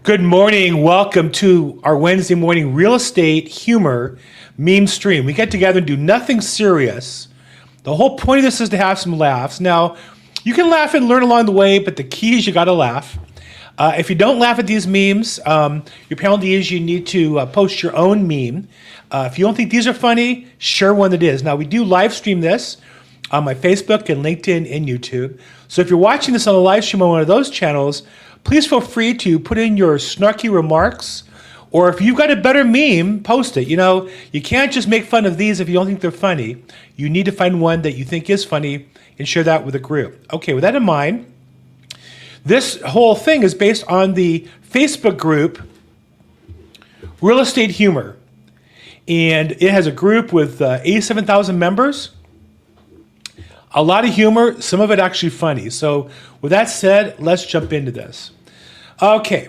Good morning. Welcome to our Wednesday morning real estate humor meme stream. We get together and do nothing serious. The whole point of this is to have some laughs. Now, you can laugh and learn along the way, but the key is you got to laugh. If you don't laugh at these memes, your penalty is you need to post your own meme. If you don't think these are funny, share one that is. Now, we do live stream this on my Facebook and LinkedIn and YouTube. So if you're watching this on a live stream on one of those channels, please feel free to put in your snarky remarks, or if you've got a better meme, post it. You know, you can't just make fun of these if you don't think they're funny. You need to find one that you think is funny and share that with a group. Okay, with that in mind, this whole thing is based on the Facebook group, Real Estate Humor. And it has a group with 87,000 members. A lot of humor, some of it actually funny. So with that said, let's jump into this. Okay,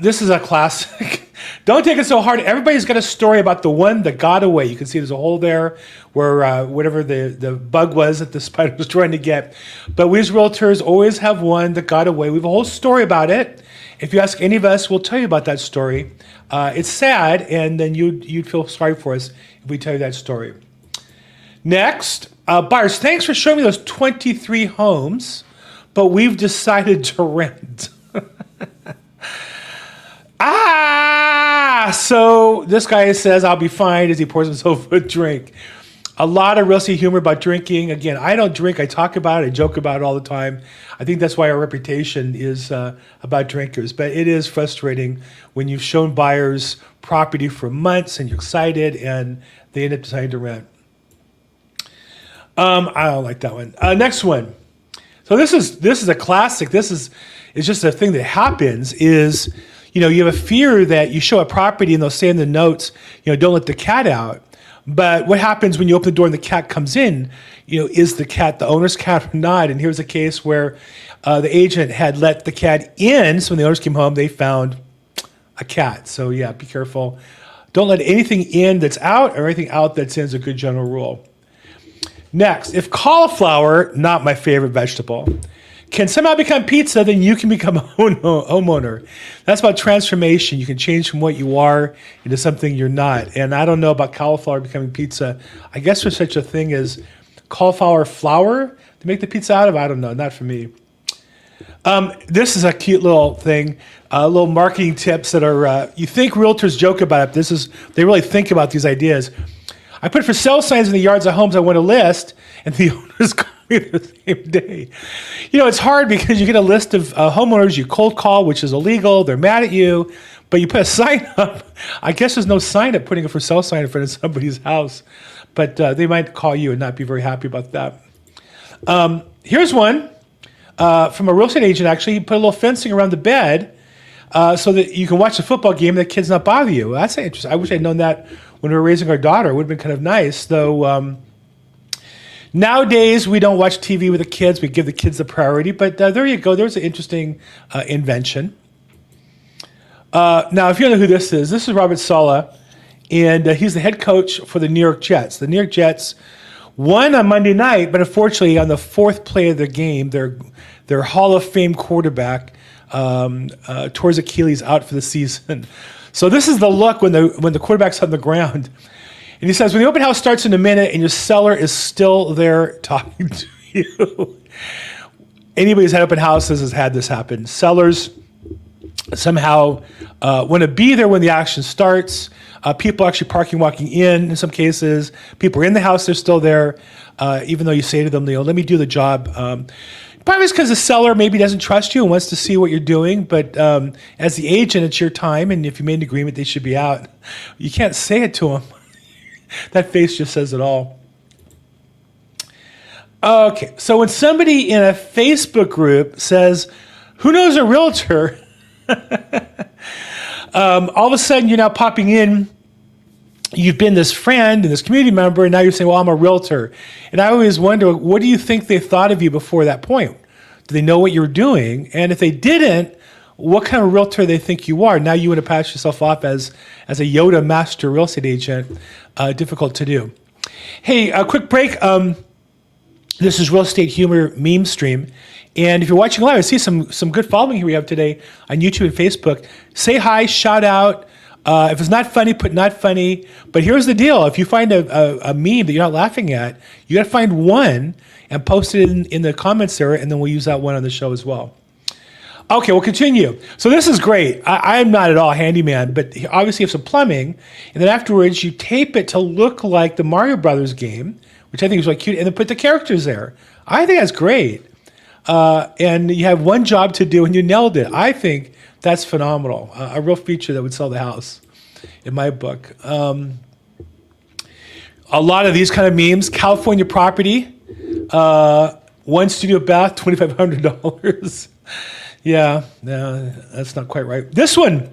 this is a classic. Don't take it so hard. Everybody's got a story about the one that got away. You can see there's a hole there where whatever the bug was that the spider was trying to get. But we as realtors always have one that got away. We have a whole story about it. If you ask any of us, we'll tell you about that story. It's sad, and then you'd feel sorry for us if we tell you that story. Next, buyers, thanks for showing me those 23 homes, but we've decided to rent. So this guy says, I'll be fine as he pours himself a drink. A lot of real estate humor about drinking. Again, I don't drink. I talk about it. I joke about it all the time. I think that's why our reputation is about drinkers. But it is frustrating when you've shown buyers property for months and you're excited and they end up deciding to rent. I don't like that one. Next one. So this is a classic. It's just a thing that happens is, you know, you have a fear that you show a property and they'll say in the notes, you know, don't let the cat out. But what happens when you open the door and the cat comes in? You know, is the cat the owner's cat or not? And here's a case where the agent had let the cat in. So when the owners came home, they found a cat. So yeah, be careful. Don't let anything in that's out or anything out that's in is a good general rule. Next, if cauliflower, not my favorite vegetable, can somehow become pizza, then you can become a homeowner. That's about transformation. You can change from what you are into something you're not. And I don't know about cauliflower becoming pizza. I guess there's such a thing as cauliflower flour to make the pizza out of. I don't know, not for me. This is a cute little thing, little marketing tips that are, you think realtors joke about it. They really think about these ideas. I put for sale signs in the yards of homes I want to list, and the owners call me the same day. You know, it's hard because you get a list of homeowners you cold call, which is illegal. They're mad at you, but you put a sign up. I guess there's no sign up putting a for sale sign in front of somebody's house, but they might call you and not be very happy about that. Here's one from a real estate agent, actually. He put a little fencing around the bed so that you can watch the football game and the kids not bother you. That's interesting. I wish I'd known that when we were raising our daughter. It would have been kind of nice, though. Nowadays, we don't watch TV with the kids. We give the kids the priority. But there you go. There's an interesting invention. Now, if you don't know who this is Robert Saleh, and he's the head coach for the New York Jets. The New York Jets won on Monday night, but unfortunately, on the fourth play of the game, their Hall of Fame quarterback tore his Achilles out for the season. So this is the look when the quarterback's on the ground. And he says, when the open house starts in a minute and your seller is still there talking to you. Anybody who's had open houses has had this happen. Sellers somehow want to be there when the action starts. People actually parking, walking in some cases. People are in the house, they're still there, even though you say to them, you know, let me do the job. Probably it's because the seller maybe doesn't trust you and wants to see what you're doing. But as the agent, it's your time. And if you made an agreement, they should be out. You can't say it to them. That face just says it all. Okay, so when somebody in a Facebook group says, who knows a realtor? All of a sudden, you're now popping in. You've been this friend and this community member, and now you're saying, well, I'm a realtor. And I always wonder, what do you think they thought of you before that point? Do they know what you're doing? And if they didn't, what kind of realtor they think you are? Now you want to pass yourself off as a Yoda master real estate agent. Difficult to do. Hey, a quick break. This is Real Estate Humor Meme Stream. And if you're watching live, I see some good following here we have today on YouTube and Facebook. Say hi, shout out. If it's not funny, put not funny. But here's the deal. If you find a meme that you're not laughing at, you got to find one and post it in the comments there, and then we'll use that one on the show as well. Okay, we'll continue. So this is great. I'm not at all a handyman, but obviously you have some plumbing. And then afterwards, you tape it to look like the Mario Brothers game, which I think is really cute, and then put the characters there. I think that's great. And you have one job to do, and you nailed it. I think that's phenomenal. A real feature that would sell the house, in my book. A lot of these kind of memes. California property, one studio bath, $2,500. Yeah, no, that's not quite right. This one,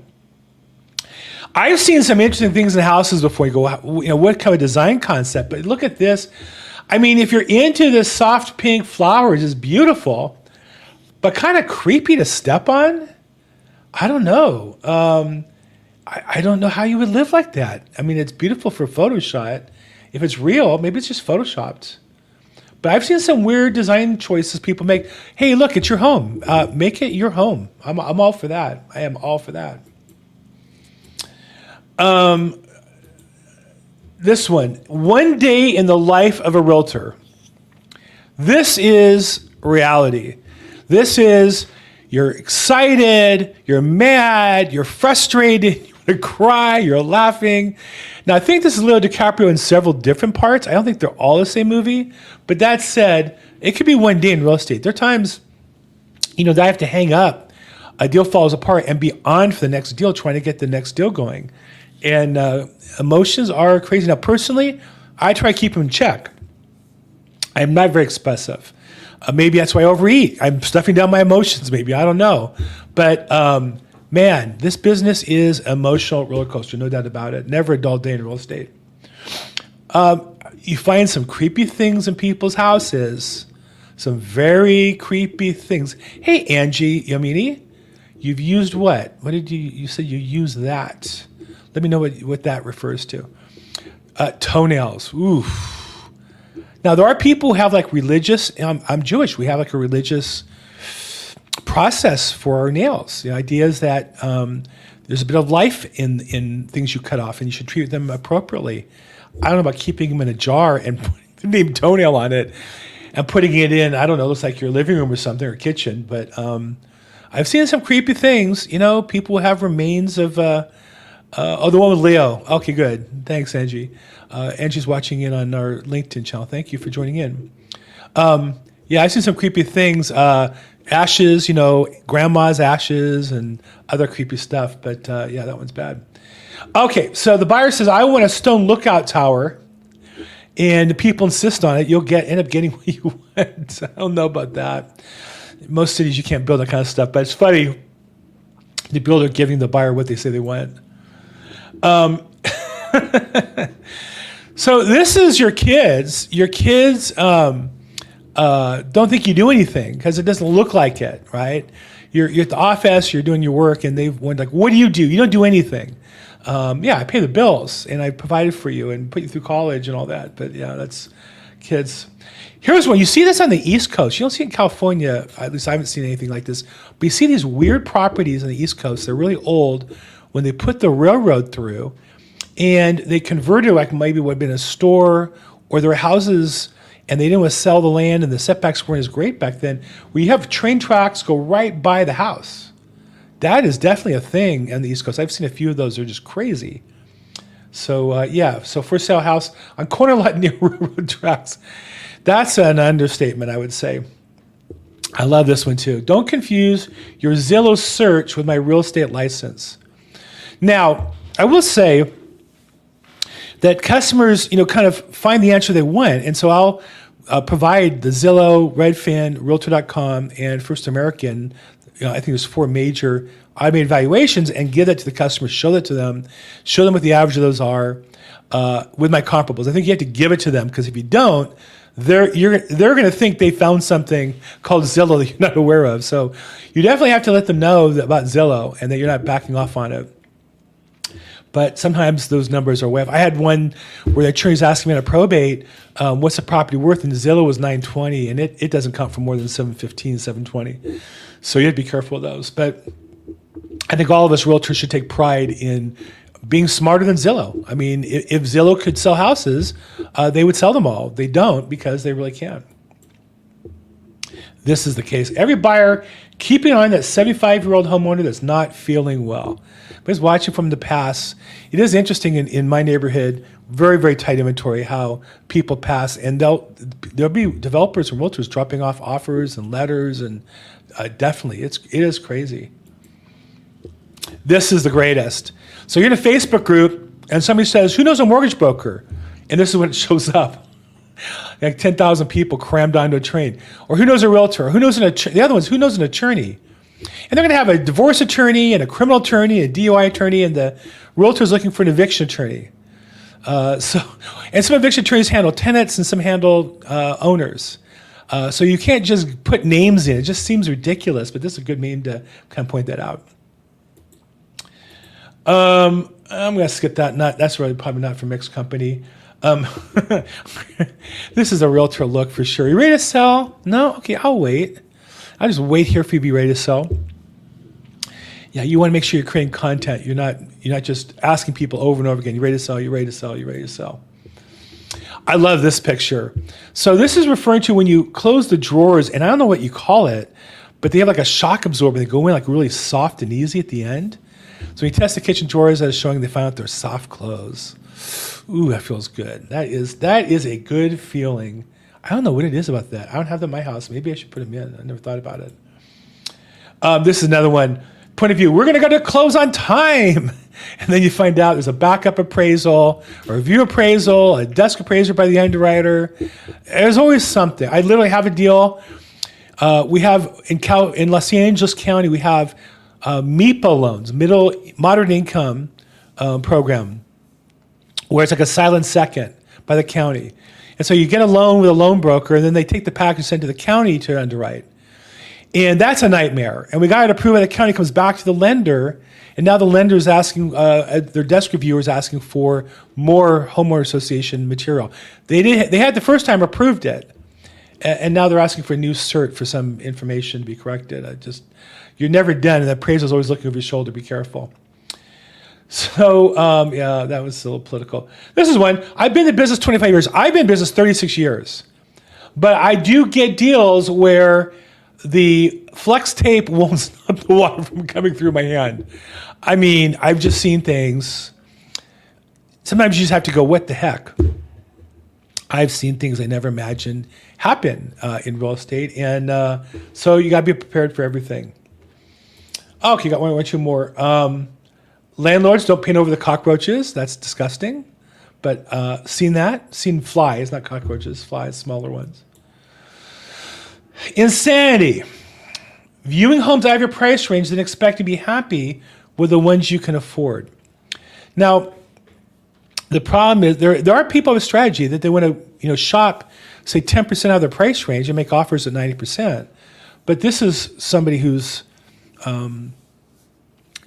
I've seen some interesting things in houses before. You go, what kind of design concept? But look at this. I mean, if you're into this soft pink flowers, it's beautiful, but kind of creepy to step on. I don't know. I don't know how you would live like that. I mean, it's beautiful for a photo shot. If it's real, maybe it's just photoshopped. But I've seen some weird design choices people make. Hey, look, it's your home. Make it your home. I'm all for that. I am all for that. This one day in the life of a realtor. This is reality. This is, you're excited, you're mad, you're frustrated, you want to cry, you're laughing. Now, I think this is Leo DiCaprio in several different parts. I don't think they're all the same movie. But that said, it could be one day in real estate. There are times, that I have to hang up. A deal falls apart and be on for the next deal, trying to get the next deal going. And emotions are crazy. Now, personally, I try to keep them in check. I'm not very expressive. Maybe that's why I overeat. I'm stuffing down my emotions, maybe. I don't know. But, man, this business is emotional roller coaster, no doubt about it. Never a dull day in real estate. You find some creepy things in people's houses. Some very creepy things. Hey, Angie Yamini, you've used what? What did you said you used that? Let me know what that refers to. Toenails. Oof. Now, there are people who have like religious, I'm Jewish, we have like a religious process for our nails. The idea is that there's a bit of life in things you cut off, and you should treat them appropriately. I don't know about keeping them in a jar and putting the name toenail on it and putting it in, I don't know, looks like your living room or something, or kitchen. But I've seen some creepy things. People have remains of, the one with Leo. Okay, good. Thanks, Angie. Angie's watching in on our LinkedIn channel. Thank you for joining in. Yeah, I've seen some creepy things. Ashes, grandma's ashes and other creepy stuff. But yeah, that one's bad. Okay, so the buyer says, I want a stone lookout tower. And the people insist on it. You'll end up getting what you want. I don't know about that. In most cities, you can't build that kind of stuff. But it's funny, the builder giving the buyer what they say they want. So this is your kids. Your kids don't think you do anything because it doesn't look like it, right? You're at the office, you're doing your work, and they've wondered, like, what do? You don't do anything. Yeah, I pay the bills, and I provided for you and put you through college and all that. But yeah, that's kids. Here's one. You see this on the East Coast. You don't see it in California. At least I haven't seen anything like this. But you see these weird properties on the East Coast. They're really old. When they put the railroad through, and they converted like maybe what had been a store, or there were houses, and they didn't want to sell the land, and the setbacks weren't as great back then, where you have train tracks go right by the house. That is definitely a thing on the East Coast. I've seen a few of those. They're just crazy. So yeah, so for sale house on corner lot near railroad tracks. That's an understatement, I would say. I love this one too. Don't confuse your Zillow search with my real estate license. Now, I will say that customers, kind of find the answer they want. And so I'll provide the Zillow, Redfin, Realtor.com, and First American. I think there's 4 major automated valuations, and give that to the customer, show that to them, show them what the average of those are with my comparables. I think you have to give it to them, because if you don't, they're going to think they found something called Zillow that you're not aware of. So you definitely have to let them know about Zillow and that you're not backing off on it. But sometimes those numbers are way off. I had one where the attorney's asking me on a probate, what's the property worth? And the Zillow was 920, and it doesn't count for more than 715, 720. So you have to be careful of those. But I think all of us realtors should take pride in being smarter than Zillow. I mean, if Zillow could sell houses, they would sell them all. They don't because they really can't. This is the case. Every buyer, keep in mind that 75-year-old homeowner that's not feeling well. But it's watching from the past. It is interesting in my neighborhood, very, very tight inventory, how people pass. And there'll be developers and realtors dropping off offers and letters. And definitely, it is crazy. This is the greatest. So you're in a Facebook group, and somebody says, who knows a mortgage broker? And this is when it shows up. Like 10,000 people crammed onto a train. Or who knows a realtor? Or who knows the other one's, who knows an attorney? And they're going to have a divorce attorney and a criminal attorney, a DUI attorney, and the realtor's looking for an eviction attorney. And some eviction attorneys handle tenants and some handle owners. So you can't just put names in. It just seems ridiculous, but this is a good meme to kind of point that out. I'm going to skip that. That's really probably not from mixed company. This is a realtor look for sure. You ready to sell? No? Okay, I'll wait. I'll just wait here for you to be ready to sell. Yeah, you want to make sure you're creating content. You're not just asking people over and over again, you ready to sell, you ready to sell, you ready to sell. I love this picture. So this is referring to when you close the drawers, and I don't know what you call it, but they have like a shock absorber. They go in like really soft and easy at the end. So when you test the kitchen drawers, that is showing they found out they're soft close. Ooh, that feels good. That is a good feeling. I don't know what it is about that. I don't have them in my house. Maybe I should put them in. I never thought about it. This is another one. Point of view. We're going to go to close on time. And then you find out there's a backup appraisal, a review appraisal, a desk appraiser by the underwriter. There's always something. I literally have a deal. We have in Los Angeles County, we have MIPA loans, moderate income program, where it's like a silent second by the county. And so you get a loan with a loan broker, and then they take the package sent to the county to underwrite. And that's a nightmare. And we got it approved, and the county comes back to the lender, and now the lender is asking, their desk reviewer is asking for more homeowner association material. They had the first time approved it, and now they're asking for a new cert for some information to be corrected. You're never done, and the appraiser's always looking over your shoulder. Be careful. So, yeah, that was a little political. This is one. I've been in business 25 years. I've been in business 36 years. But I do get deals where the flex tape won't stop the water from coming through my hand. I mean, I've just seen things. Sometimes you just have to go, what the heck? I've seen things I never imagined happen in real estate. And so you got to be prepared for everything. Okay, got one or two more. Landlords don't paint over the cockroaches. That's disgusting. But seen flies, not cockroaches, flies, smaller ones. Insanity. Viewing homes out of your price range and expect to be happy with the ones you can afford. Now, the problem is there are people with strategy that they want to shop, say 10% out of their price range and make offers at 90%. But this is somebody who's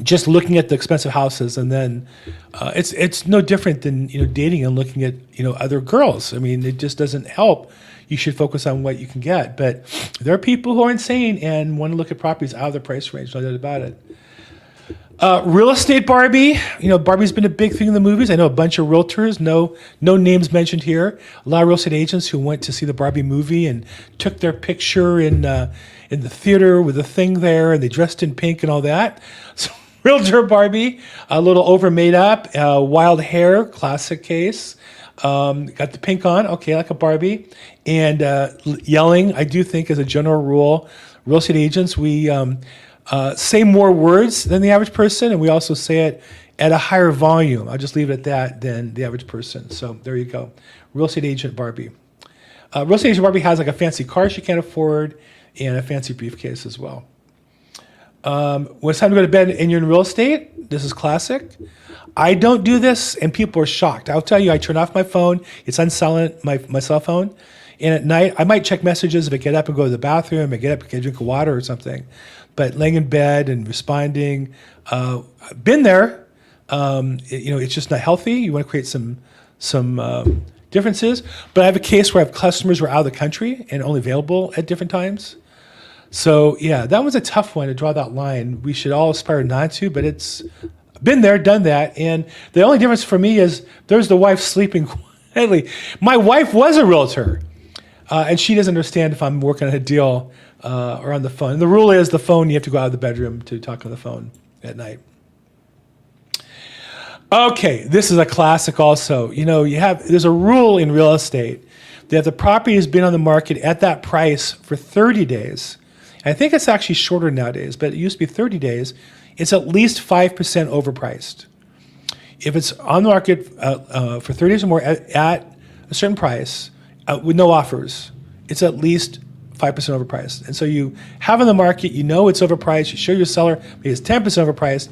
just looking at the expensive houses, and then it's no different than dating and looking at other girls. I mean, it just doesn't help. You should focus on what you can get. But there are people who are insane and want to look at properties out of their price range. No doubt about it. Real estate Barbie. Barbie's been a big thing in the movies. I know a bunch of realtors. No names mentioned here. A lot of real estate agents who went to see the Barbie movie and took their picture in the theater with the thing there, and they dressed in pink and all that. So realtor Barbie, a little over made up, wild hair, classic case. Got the pink on, okay, like a Barbie, and yelling. I do think, as a general rule, real estate agents, we say more words than the average person, and we also say it at a higher volume. I'll just leave it at that than the average person. So there you go, real estate agent Barbie. Real estate agent Barbie has like a fancy car she can't afford and a fancy briefcase as well. When it's time to go to bed and you're in real estate, this is classic. I don't do this, and people are shocked. I'll tell you, I turn off my phone. It's on silent, my cell phone. And at night, I might check messages if I get up and go to the bathroom, I get up and get a drink of water or something. But laying in bed and responding, I've been there. It's just not healthy. You want to create some differences. But I have a case where I have customers who are out of the country and only available at different times. So yeah, that was a tough one to draw that line. We should all aspire not to, but it's been there, done that. And the only difference for me is there's the wife sleeping quietly. My wife was a realtor, and she doesn't understand if I'm working on a deal or on the phone. And the rule is the phone, you have to go out of the bedroom to talk on the phone at night. Okay, this is a classic also. There's a rule in real estate that if the property has been on the market at that price for 30 days, I think it's actually shorter nowadays, but it used to be 30 days, it's at least 5% overpriced. If it's on the market for 30 days or more at a certain price with no offers, it's at least 5% overpriced. And so you have on the market, you know it's overpriced, you show your seller, maybe it's 10% overpriced,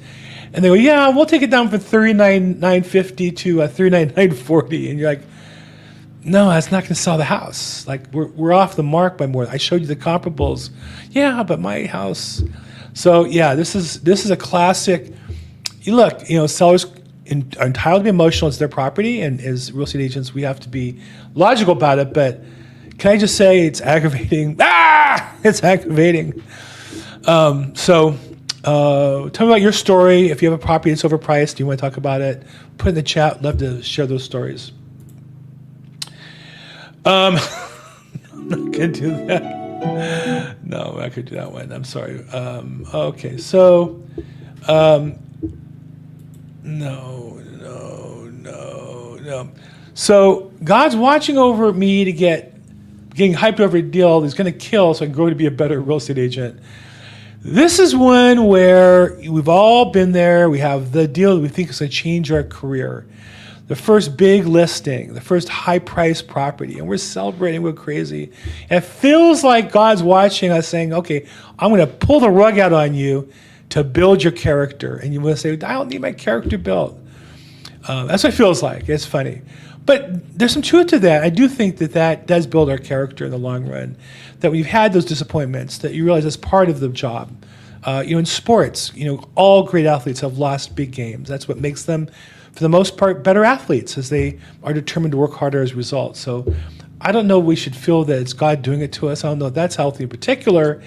and they go, yeah, we'll take it down from $39,950 to $39,940. And you're like, no, that's not going to sell the house. Like we're off the mark by more. I showed you the comparables. Yeah, but my house. So yeah, this is a classic. Look, sellers are entitled to be emotional. It's their property, and as real estate agents, we have to be logical about it. But can I just say it's aggravating? It's aggravating. Tell me about your story. If you have a property that's overpriced, do you want to talk about it? Put it in the chat. Love to share those stories. I'm not gonna do that. No, I could do that one. I'm sorry. Okay, so no. So God's watching over me to getting hyped over a deal He's going to kill, so I can grow to be a better real estate agent. This is one where we've all been there. We have the deal that we think is going to change our career. The first big listing, the first high-priced property, and we're celebrating, we're crazy. And it feels like God's watching us saying, okay, I'm going to pull the rug out on you to build your character. And you want to say, I don't need my character built. That's what it feels like. It's funny. But there's some truth to that. I do think that does build our character in the long run, that we've had those disappointments, that you realize that's part of the job. In sports, all great athletes have lost big games. That's what makes them, for the most part, better athletes, as they are determined to work harder as a result. So I don't know we should feel that it's God doing it to us. I don't know if that's healthy in particular,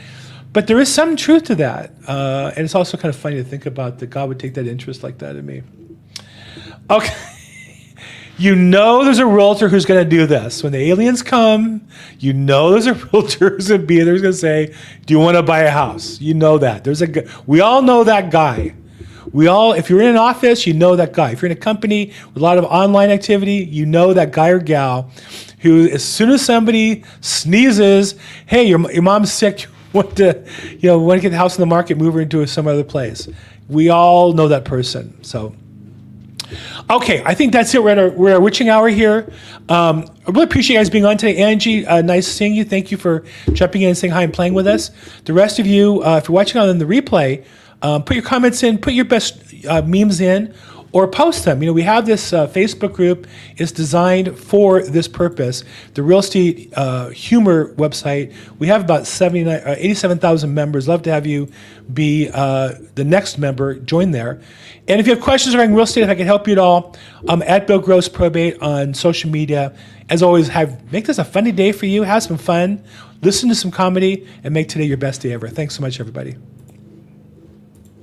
but there is some truth to that. And it's also kind of funny to think about that God would take that interest like that in me. Okay. There's a realtor who's going to do this. When the aliens come, there's a realtor who's going to be there, who's going to say, do you want to buy a house? You know that. We all know that guy. If you're in an office, you know that guy. If you're in a company with a lot of online activity, you know that guy or gal who, as soon as somebody sneezes, hey, your mom's sick, you want to get the house on the market, move her into some other place. We all know that person. So, okay, I think that's it. We're at our witching hour here. I really appreciate you guys being on today. Angie, nice seeing you. Thank you for jumping in and saying hi and playing with us. The rest of you, if you're watching on the replay, put your comments in, put your best memes in, or post them. We have this Facebook group. It's designed for this purpose. The Real Estate Humor website, we have about 87,000 members. Love to have you be the next member. Join there. And if you have questions regarding real estate, if I can help you at all, at Bill Gross Probate on social media. As always, make this a funny day for you. Have some fun. Listen to some comedy, and make today your best day ever. Thanks so much, everybody.